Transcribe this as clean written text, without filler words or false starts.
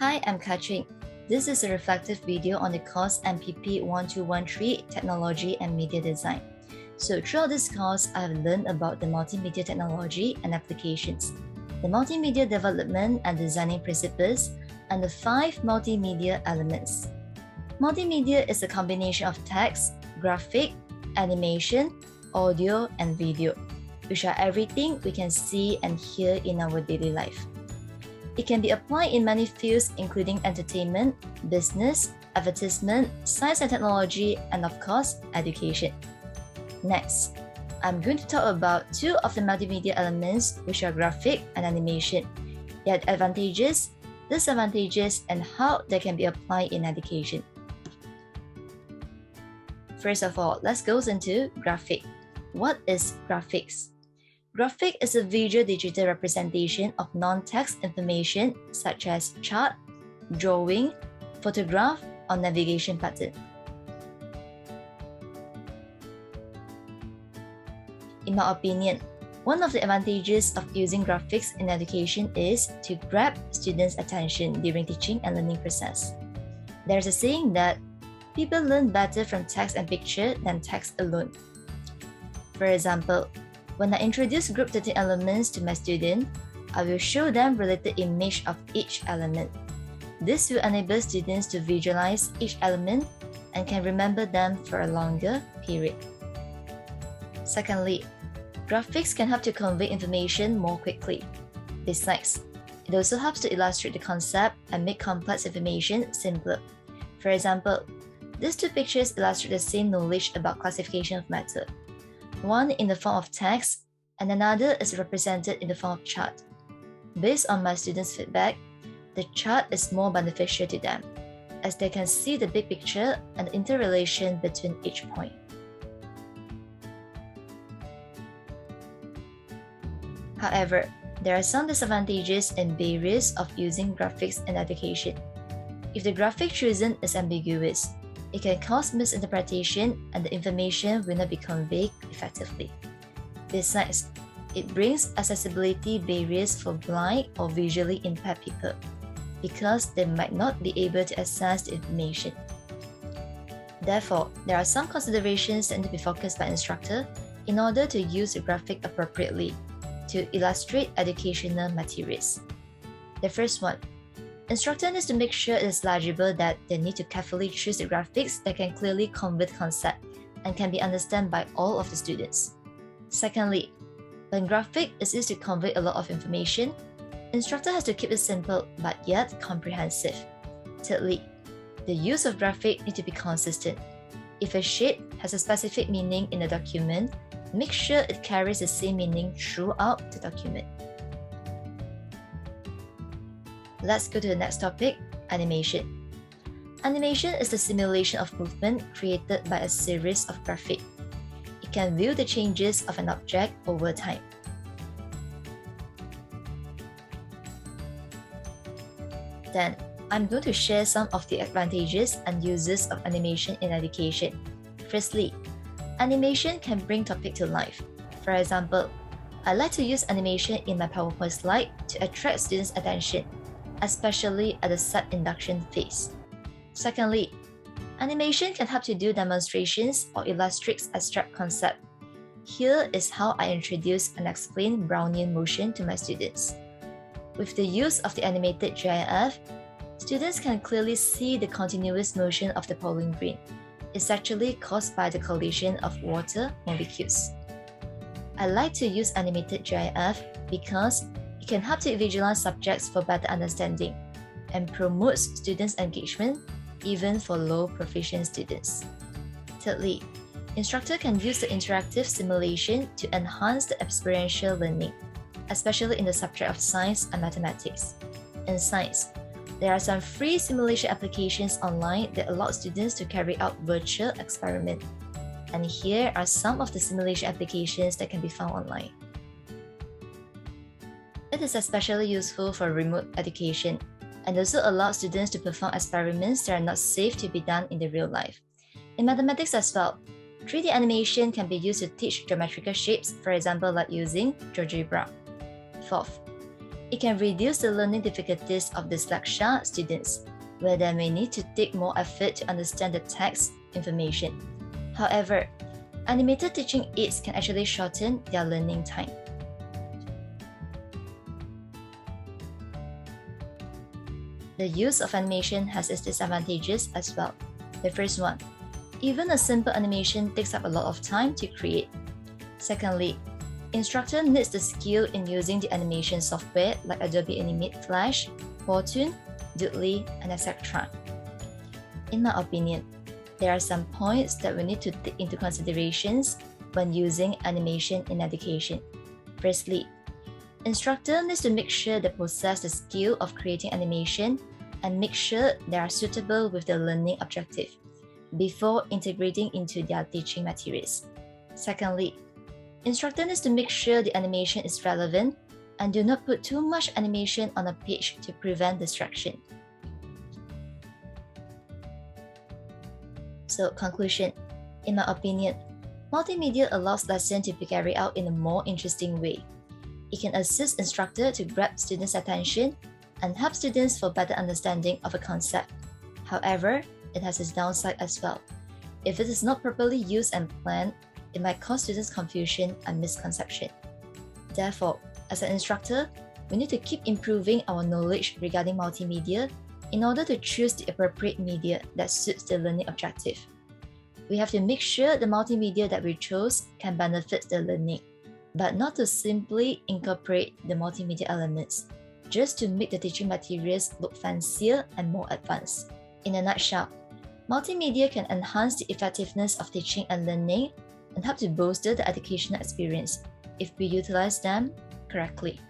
Hi, I'm Katrin. This is a reflective video on the course MPP 1213 Technology and Media Design. So throughout this course, I have learned about the multimedia technology and applications, the multimedia development and designing principles, and the 5 multimedia elements. Multimedia is a combination of text, graphic, animation, audio, and video, which are everything we can see and hear in our daily life. It can be applied in many fields including entertainment, business, advertisement, science and technology, and of course, education. Next, I'm going to talk about 2 of the multimedia elements, which are graphic and animation, their advantages, disadvantages, and how they can be applied in education. First of all, let's go into graphic. What is graphics? Graphic is a visual digital representation of non-text information such as chart, drawing, photograph, or navigation pattern. In my opinion, one of the advantages of using graphics in education is to grab students' attention during teaching and learning process. There's a saying that people learn better from text and picture than text alone. For example, when I introduce group 13 elements to my student, I will show them related image of each element. This will enable students to visualize each element and can remember them for a longer period. Secondly, graphics can help to convey information more quickly. Besides, it also helps to illustrate the concept and make complex information simpler. For example, these 2 pictures illustrate the same knowledge about classification of matter. One in the form of text, and another is represented in the form of chart. Based on my students' feedback, the chart is more beneficial to them, as they can see the big picture and the interrelation between each point. However, there are some disadvantages and barriers of using graphics in education. If the graphic chosen is ambiguous, it can cause misinterpretation and the information will not be conveyed effectively. Besides, it brings accessibility barriers for blind or visually impaired people because they might not be able to access the information. Therefore, there are some considerations that need to be focused by instructor in order to use the graphic appropriately to illustrate educational materials. The first one, instructor needs to make sure it is legible that they need to carefully choose the graphics that can clearly convey the concept and can be understood by all of the students. Secondly, when graphic is used to convey a lot of information, instructor has to keep it simple but yet comprehensive. Thirdly, the use of graphic needs to be consistent. If a shape has a specific meaning in the document, make sure it carries the same meaning throughout the document. Let's go to the next topic, animation. Animation is the simulation of movement created by a series of graphics. It can view the changes of an object over time. Then, I'm going to share some of the advantages and uses of animation in education. Firstly, animation can bring topic to life. For example, I like to use animation in my PowerPoint slide to attract students' attention, especially at the set induction phase. Secondly, animation can help to do demonstrations or illustrate abstract concepts. Here is how I introduce and explain Brownian motion to my students. With the use of the animated GIF, students can clearly see the continuous motion of the pollen grain. It's actually caused by the collision of water molecules. I like to use animated GIF because it can help to visualize subjects for better understanding and promotes students' engagement even for low proficient students. Thirdly, instructor can use the interactive simulation to enhance the experiential learning, especially in the subject of science and mathematics. In science, there are some free simulation applications online that allow students to carry out virtual experiments. And here are some of the simulation applications that can be found online. It is especially useful for remote education and also allows students to perform experiments that are not safe to be done in the real life. In mathematics as well, 3D animation can be used to teach geometrical shapes, for example, like using GeoGebra. Fourth, It can reduce the learning difficulties of dyslexia students, where they may need to take more effort to understand the text information. However, animated teaching aids can actually shorten their learning time. The use of animation has its disadvantages as well. The first one, even a simple animation takes up a lot of time to create. Secondly, instructor needs the skill in using the animation software like Adobe Animate Flash, Fortune, Doodly, and etc. In my opinion, there are some points that we need to take into considerations when using animation in education. Firstly, instructor needs to make sure they possess the skill of creating animation and make sure they are suitable with the learning objective before integrating into their teaching materials. Secondly, instructor needs to make sure the animation is relevant and do not put too much animation on a page to prevent distraction. So, conclusion. In my opinion, multimedia allows lesson to be carried out in a more interesting way. It can assist instructor to grab students' attention and help students for better understanding of a concept. However, it has its downside as well. If it is not properly used and planned, it might cause students confusion and misconception. Therefore, as an instructor, we need to keep improving our knowledge regarding multimedia in order to choose the appropriate media that suits the learning objective. We have to make sure the multimedia that we chose can benefit the learning, but not to simply incorporate the multimedia elements, just to make the teaching materials look fancier and more advanced. In a nutshell, multimedia can enhance the effectiveness of teaching and learning and help to bolster the educational experience if we utilize them correctly.